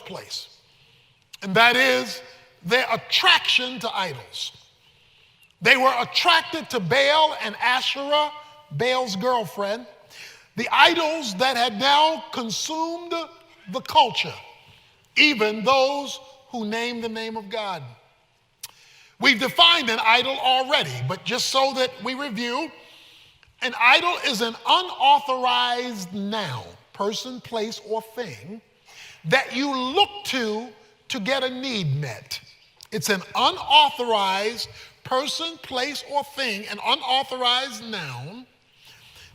first place, and that is their attraction to idols. They were attracted to Baal and Asherah, Baal's girlfriend, the idols that had now consumed the culture, even those who named the name of God. We've defined an idol already, but just so that we review, an idol is an unauthorized noun, person, place, or thing that you look to get a need met. It's an unauthorized person, place, or thing, an unauthorized noun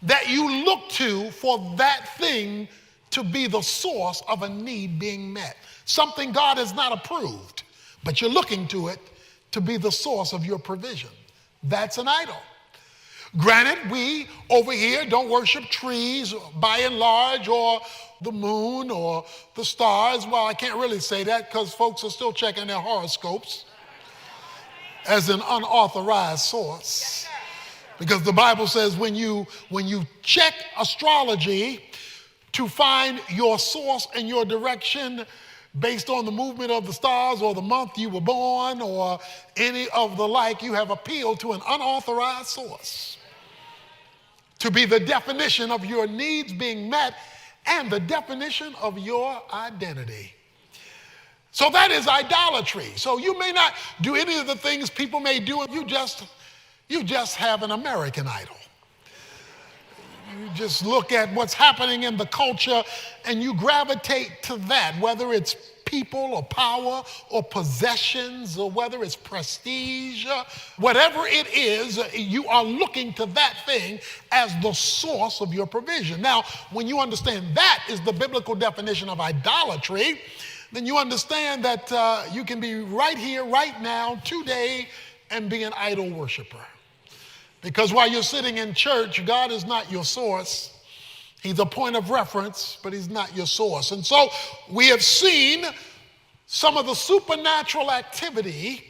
that you look to for that thing to be the source of a need being met. Something God has not approved, but you're looking to it to be the source of your provision. That's an idol. Granted, we over here don't worship trees by and large, or the moon or the stars. Well, I can't really say that because folks are still checking their horoscopes as an unauthorized source. Because the Bible says when you check astrology to find your source and your direction based on the movement of the stars or the month you were born or any of the like, you have appealed to an unauthorized source to be the definition of your needs being met and the definition of your identity. So that is idolatry. So you may not do any of the things people may do. You just have an American idol. You just look at what's happening in the culture and you gravitate to that, whether it's people or power or possessions or whether it's prestige, whatever it is, you are looking to that thing as the source of your provision. Now, when you understand that is the biblical definition of idolatry, then you understand that you can be right here, right now, today, and be an idol worshiper. Because while you're sitting in church, God is not your source. He's a point of reference, but he's not your source. And so we have seen some of the supernatural activity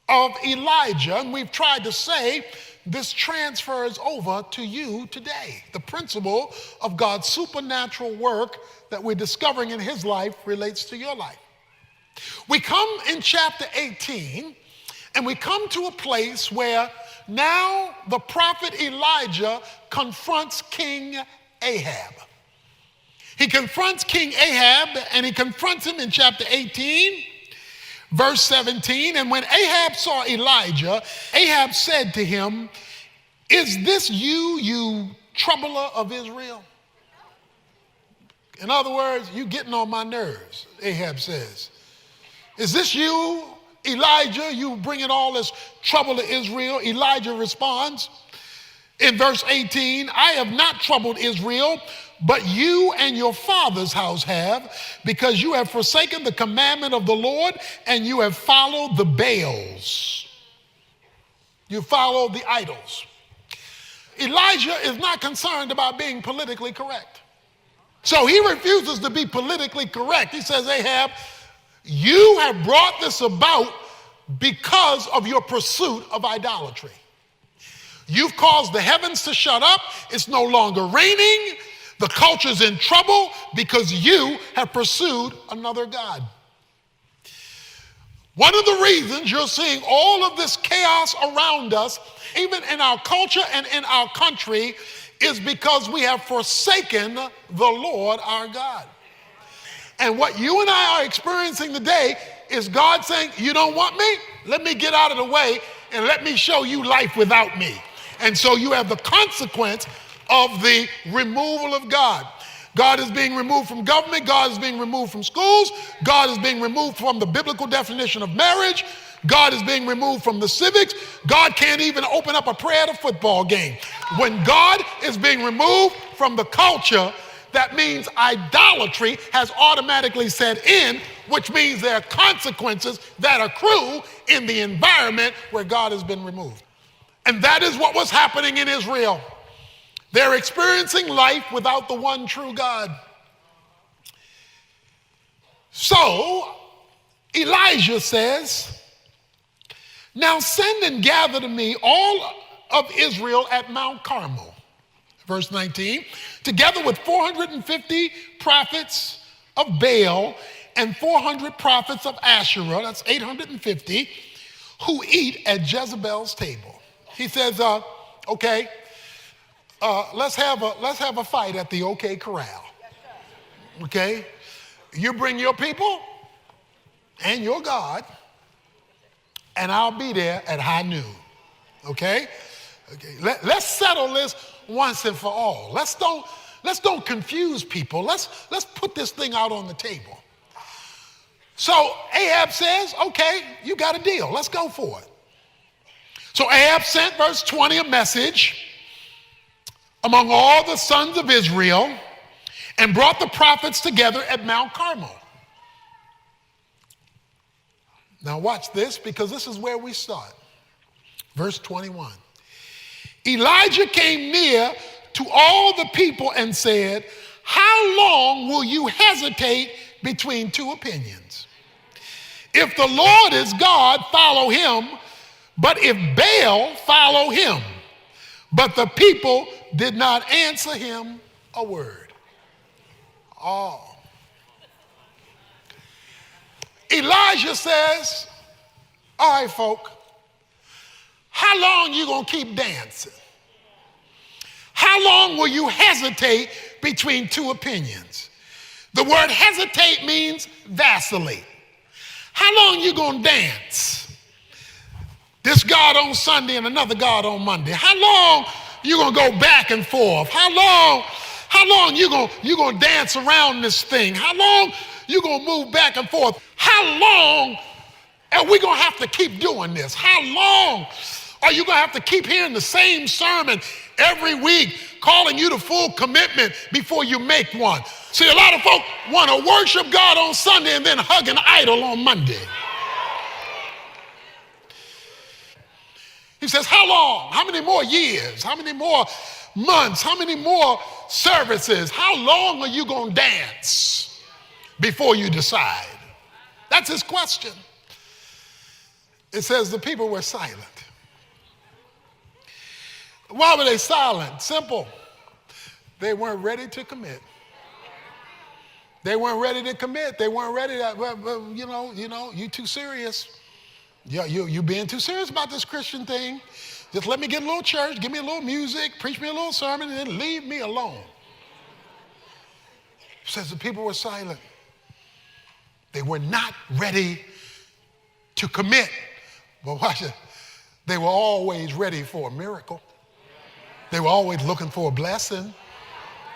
of Elijah, and we've tried to say this transfers over to you today. The principle of God's supernatural work that we're discovering in his life relates to your life. We come in chapter 18, and we come to a place where now the prophet Elijah confronts King Ahab. He confronts King Ahab, and he confronts him in chapter 18, verse 17. And when Ahab saw Elijah, Ahab said to him, "Is this you, you troubler of Israel?" In other words, you getting on my nerves, Ahab says. "Is this you, Elijah, you bringing all this trouble to Israel?" Elijah responds in verse 18, "I have not troubled Israel, but you and your father's house have, because you have forsaken the commandment of the Lord and you have followed the Baals." You follow the idols. Elijah is not concerned about being politically correct. So he refuses to be politically correct. He says, "Ahab, you have brought this about because of your pursuit of idolatry. You've caused the heavens to shut up. It's no longer raining. The culture's in trouble because you have pursued another god." One of the reasons you're seeing all of this chaos around us, even in our culture and in our country, is because we have forsaken the Lord our God. And what you and I are experiencing today is God saying, "You don't want me? Let me get out of the way and let me show you life without me." And so you have the consequence of the removal of God. God is being removed from government. God is being removed from schools. God is being removed from the biblical definition of marriage. God is being removed from the civics. God can't even open up a prayer at a football game. When God is being removed from the culture, that means idolatry has automatically set in, which means there are consequences that accrue in the environment where God has been removed. And that is what was happening in Israel. They're experiencing life without the one true God. So Elijah says, "Now send and gather to me all of Israel at Mount Carmel," verse 19, "together with 450 prophets of Baal and 400 prophets of Asherah, that's 850, who eat at Jezebel's table. He says, okay, let's have a fight at the OK Corral. Okay? You bring your people and your God, and I'll be there at high noon. Okay? Okay. Let's settle this once and for all. Let's don't confuse people. Let's put this thing out on the table. So Ahab says, okay, you got a deal. Let's go for it. So Ahab sent, verse 20, a message among all the sons of Israel and brought the prophets together at Mount Carmel. Now watch this, because this is where we start. Verse 21. Elijah came near to all the people and said, how long will you hesitate between two opinions? If the Lord is God, follow him, but if Baal, follow him. But the people did not answer him a word. Oh. Elijah says, all right, folk, how long you gonna keep dancing? How long will you hesitate between two opinions? The word hesitate means vacillate. How long you gonna dance? This God on Sunday and another God on Monday. How long you gonna go back and forth? How long you gonna dance around this thing? How long you gonna move back and forth? How long are we gonna have to keep doing this? How long are you gonna have to keep hearing the same sermon every week, calling you to full commitment before you make one? See, a lot of folk want to worship God on Sunday and then hug an idol on Monday. He says, how long? How many more years? How many more months? How many more services? How long are you going to dance before you decide? That's his question. It says the people were silent. Why were they silent? Simple. They weren't ready to commit. They weren't ready to commit. They weren't ready to, you too serious. You being too serious about this Christian thing. Just let me get a little church, give me a little music, preach me a little sermon, and then leave me alone. It says the people were silent. They were not ready to commit. But watch it. They were always ready for a miracle. They were always looking for a blessing.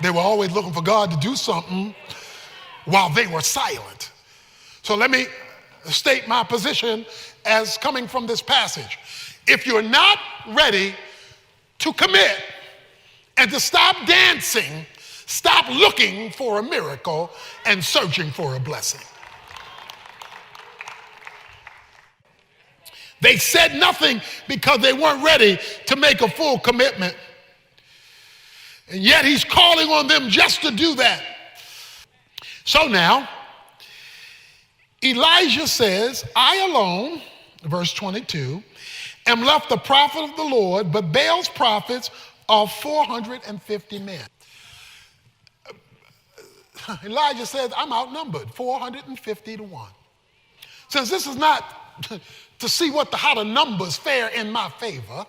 They were always looking for God to do something while they were silent. So let me state my position as coming from this passage. If you're not ready to commit and to stop dancing, stop looking for a miracle and searching for a blessing. They said nothing because they weren't ready to make a full commitment. And yet he's calling on them just to do that. So now, Elijah says, I alone, verse 22, am left the prophet of the Lord, but Baal's prophets are 450 men. Elijah says, I'm outnumbered, 450 to 1. Since this is not to see how the numbers fare in my favor,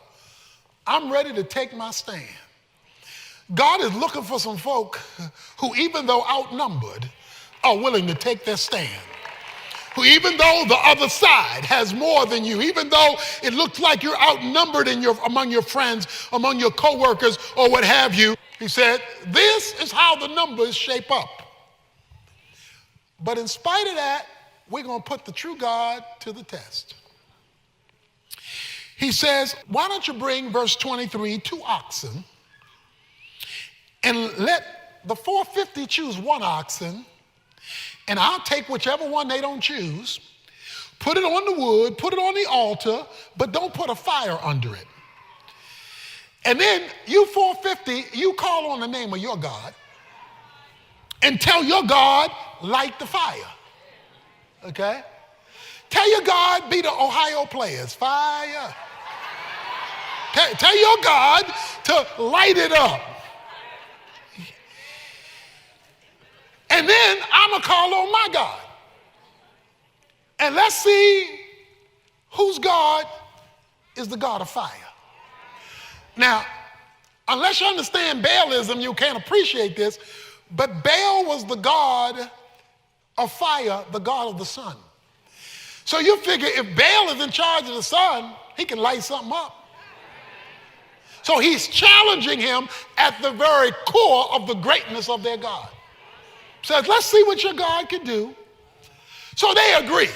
I'm ready to take my stand. God is looking for some folk who, even though outnumbered, are willing to take their stand. Who, even though the other side has more than you, even though it looks like you're outnumbered among your friends, among your coworkers, or what have you, he said, this is how the numbers shape up. But in spite of that, we're going to put the true God to the test. He says, why don't you bring, verse 23, 2 oxen, and let the 450 choose 1 oxen, and I'll take whichever one they don't choose, put it on the wood, put it on the altar, but don't put a fire under it. And then you 450, you call on the name of your God and tell your God, light the fire. Okay? Tell your God, be the Ohio players, fire. Tell your God to light it up. And then I'm going to call on my God. And let's see whose God is the God of fire. Now, unless you understand Baalism, you can't appreciate this, but Baal was the god of fire, the god of the sun. So you figure if Baal is in charge of the sun, he can light something up. So he's challenging him at the very core of the greatness of their God. Says, let's see what your God can do. So they agree.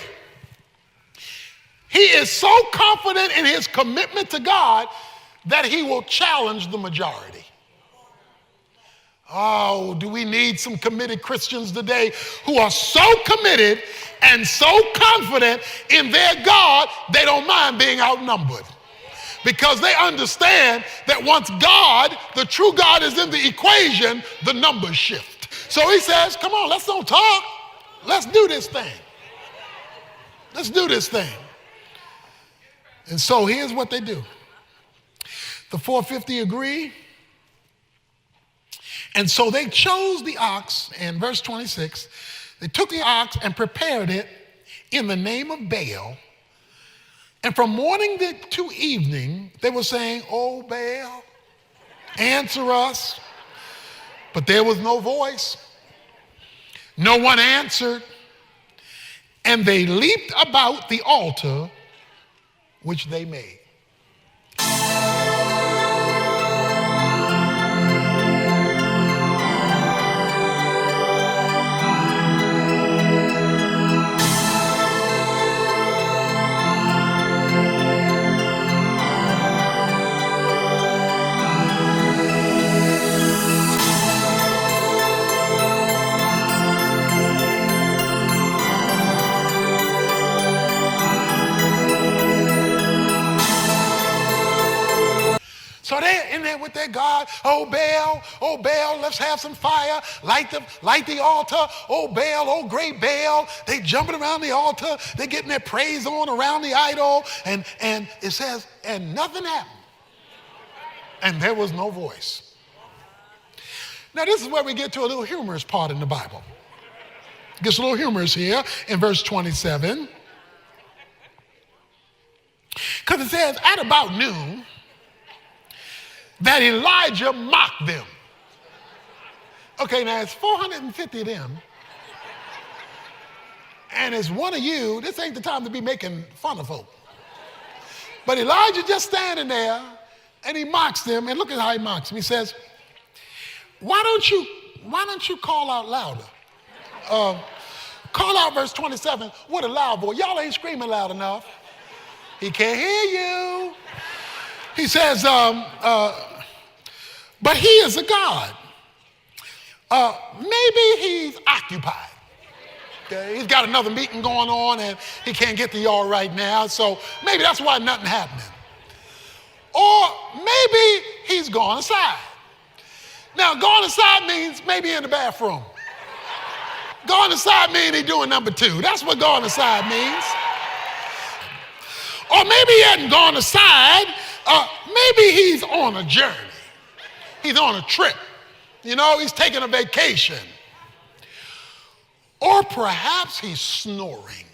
He is so confident in his commitment to God that he will challenge the majority. Oh, do we need some committed Christians today who are so committed and so confident in their God, they don't mind being outnumbered. Because they understand that once God, the true God, is in the equation, the numbers shift. So he says, come on, let's don't talk. Let's do this thing. Let's do this thing. And so here's what they do. The 450 agree. And so they chose the ox, and verse 26, they took the ox and prepared it in the name of Baal. And from morning to evening, they were saying, oh, Baal, answer us. But there was no voice. No one answered. And they leaped about the altar which they made. So they're in there with their God. Oh Baal, let's have some fire. Light the altar. Oh Baal, oh great Baal. They jumping around the altar. They getting their praise on around the idol. And it says, and nothing happened. And there was no voice. Now this is where we get to a little humorous part in the Bible. It gets a little humorous here in verse 27. Because it says, at about noon, that Elijah mocked them. Okay, now it's 450 of them. And it's one of you. This ain't the time to be making fun of folk. But Elijah just standing there, and he mocks them. And look at how he mocks them. He says, why don't you call out louder? Call out verse 27 with a loud voice. Y'all ain't screaming loud enough. He can't hear you. He says, but he is a God. Maybe he's occupied. Okay? He's got another meeting going on and he can't get to y'all right now, so maybe that's why nothing happening. Or maybe he's gone aside. Now, gone aside means maybe in the bathroom. Gone aside means he's doing number 2. That's what gone aside means. Or maybe he hadn't gone aside. Maybe he's on a journey. He's on a trip. You know, he's taking a vacation. Or perhaps he's snoring.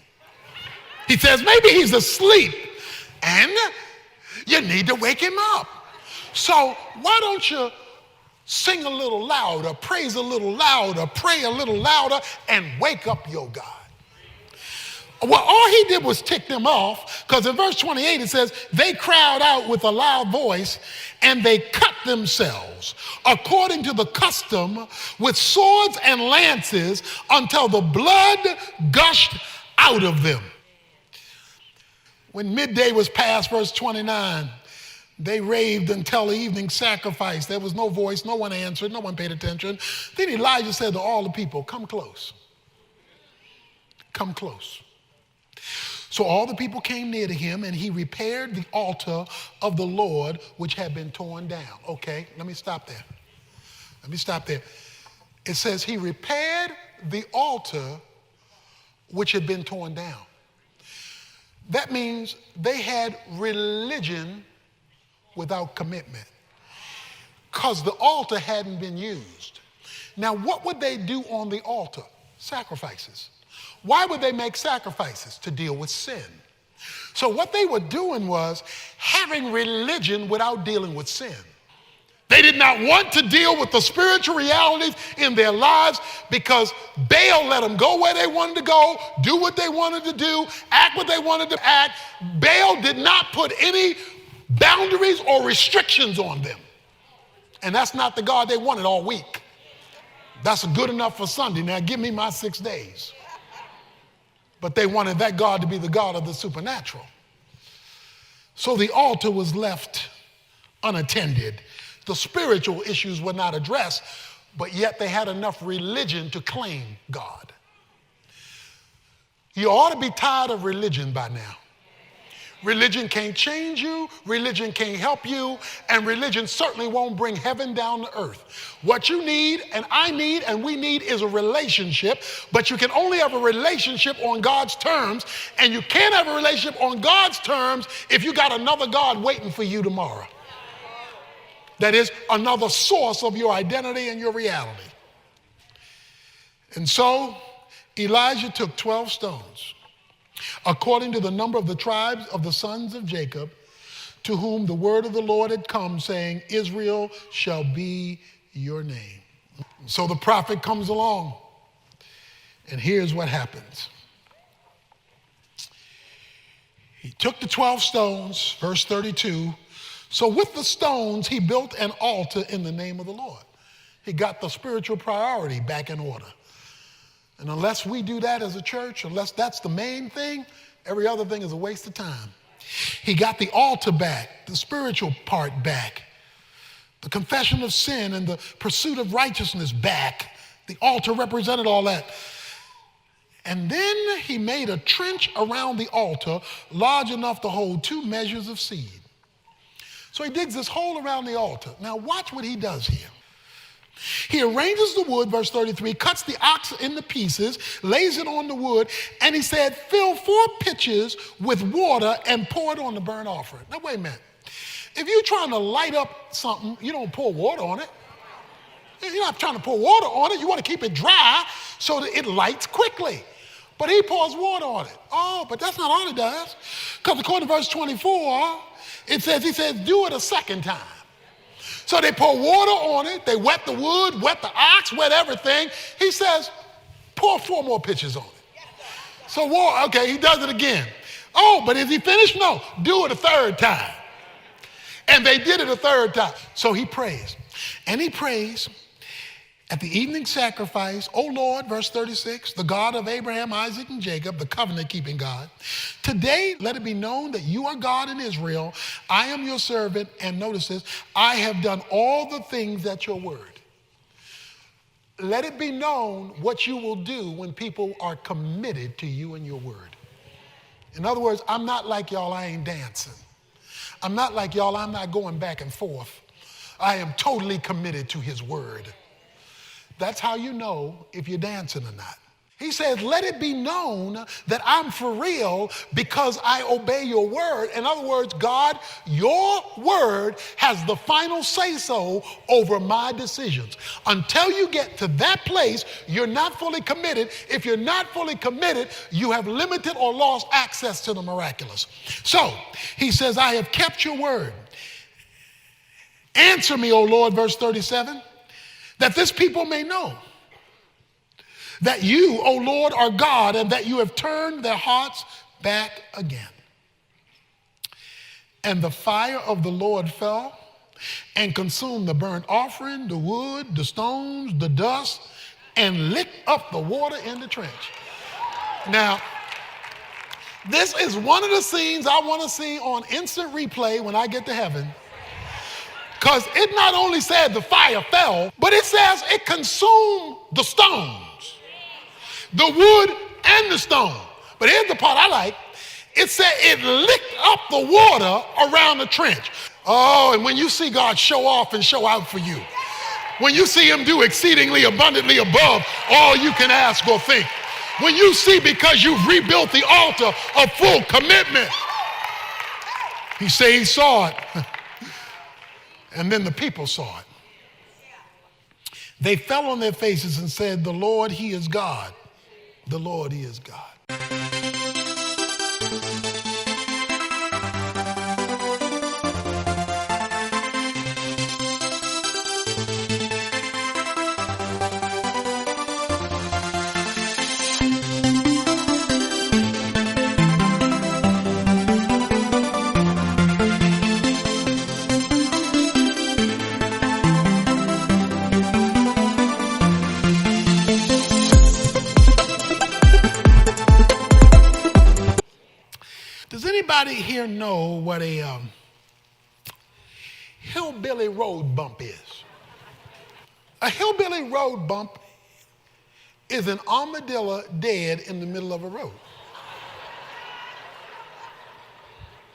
He says maybe he's asleep and you need to wake him up. So why don't you sing a little louder, praise a little louder, pray a little louder, and wake up your God. Well, all he did was tick them off, because in verse 28 it says, they cried out with a loud voice, and they cut themselves according to the custom with swords and lances until the blood gushed out of them. When midday was past, verse 29, they raved until the evening sacrifice. There was no voice, no one answered, no one paid attention. Then Elijah said to all the people, come close. Come close. So all the people came near to him, and he repaired the altar of the Lord, which had been torn down. Okay, let me stop there. Let me stop there. It says he repaired the altar which had been torn down. That means they had religion without commitment, because the altar hadn't been used. Now, what would they do on the altar? Sacrifices. Why would they make sacrifices? To deal with sin. So what they were doing was having religion without dealing with sin. They did not want to deal with the spiritual realities in their lives because Baal let them go where they wanted to go, do what they wanted to do, act what they wanted to act. Baal did not put any boundaries or restrictions on them. And that's not the God they wanted all week. That's good enough for Sunday. Now give me my 6 days. But they wanted that God to be the God of the supernatural. So the altar was left unattended. The spiritual issues were not addressed, but yet they had enough religion to claim God. You ought to be tired of religion by now. Religion can't change you, religion can't help you, and religion certainly won't bring heaven down to earth. What you need, and I need, and we need is a relationship, but you can only have a relationship on God's terms, and you can't have a relationship on God's terms if you got another God waiting for you tomorrow. That is another source of your identity and your reality. And so Elijah took 12 stones, according to the number of the tribes of the sons of Jacob, to whom the word of the Lord had come, saying, Israel shall be your name. So the prophet comes along, and here's what happens. He took the 12 stones, verse 32. So with the stones, he built an altar in the name of the Lord. He got the spiritual priority back in order. And unless we do that as a church, unless that's the main thing, every other thing is a waste of time. He got the altar back, the spiritual part back, the confession of sin and the pursuit of righteousness back. The altar represented all that. And then he made a trench around the altar large enough to hold 2 measures of seed. So he digs this hole around the altar. Now watch what he does here. He arranges the wood, verse 33, cuts the ox into pieces, lays it on the wood, and he said, fill 4 pitchers with water and pour it on the burnt offering. Now wait a minute. If you're trying to light up something, you don't pour water on it. You're not trying to pour water on it. You want to keep it dry so that it lights quickly. But he pours water on it. Oh, but that's not all he does. Because according to verse 24, he says, do it a second time. So they pour water on it. They wet the wood, wet the ox, wet everything. He says, pour 4 more pitchers on it. So, okay, he does it again. Oh, but is he finished? No, do it a 3rd time. And they did it a 3rd time. So he prays. And he prays at the evening sacrifice, O Lord, verse 36, the God of Abraham, Isaac, and Jacob, the covenant-keeping God, today let it be known that you are God in Israel. I am your servant, and notice this, I have done all the things at your word. Let it be known what you will do when people are committed to you and your word. In other words, I'm not like y'all, I ain't dancing. I'm not like y'all, I'm not going back and forth. I am totally committed to his word. That's how you know if you're dancing or not. He says, let it be known that I'm for real because I obey your word. In other words, God, your word has the final say-so over my decisions. Until you get to that place, you're not fully committed. If you're not fully committed, you have limited or lost access to the miraculous. So he says, I have kept your word. Answer me, O Lord, verse 37. That this people may know that you, O Lord, are God, and that you have turned their hearts back again. And the fire of the Lord fell and consumed the burnt offering, the wood, the stones, the dust, and licked up the water in the trench. Now, this is one of the scenes I want to see on instant replay when I get to heaven. Because it not only said the fire fell, but it says it consumed the stones, the wood and the stone. But here's the part I like. It said it licked up the water around the trench. Oh, and when you see God show off and show out for you, when you see him do exceedingly abundantly above all you can ask or think, when you see because you've rebuilt the altar of full commitment, he said he saw it. And then the people saw it. They fell on their faces and said, "The Lord, he is God. The Lord, he is God." Does anybody here know what a hillbilly road bump is? A hillbilly road bump is an armadillo dead in the middle of a road.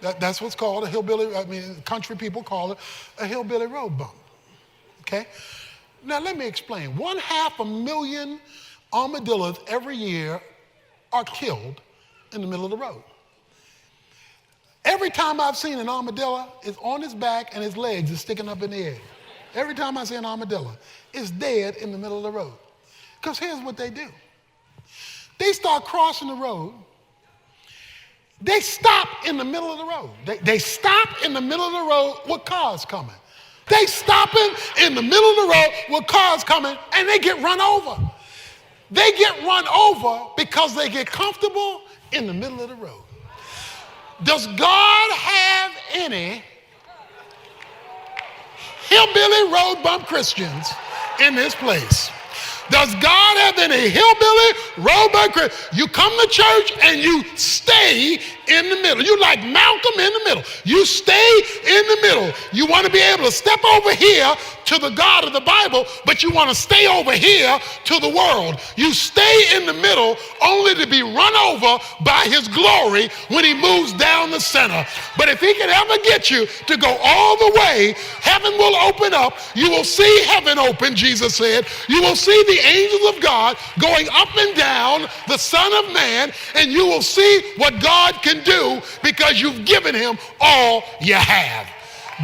That's what's called a hillbilly, country people call it a hillbilly road bump, okay? Now let me explain. 500,000 armadillos every year are killed in the middle of the road. Every time I've seen an armadillo, it's on his back and his legs are sticking up in the air. Every time I see an armadillo, it's dead in the middle of the road. Because here's what they do. They start crossing the road. They stop in the middle of the road. They stop in the middle of the road with cars coming. They stopping in the middle of the road with cars coming, and they get run over. They get run over because they get comfortable in the middle of the road. Does God have any hillbilly road bump Christians in this place? Does God have any hillbilly road bump Christians? You come to church and you stay in the middle. You like Malcolm in the middle. You stay in the middle. You want to be able to step over here to the God of the Bible, but you want to stay over here to the world. You stay in the middle only to be run over by his glory when he moves down the center. But if he can ever get you to go all the way, heaven will open up. You will see heaven open, Jesus said. You will see the angels of God going up and down the Son of Man, and you will see what God can do because you've given him all you have.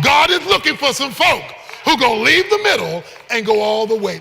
God is looking for some folk who are going to leave the middle and go all the way.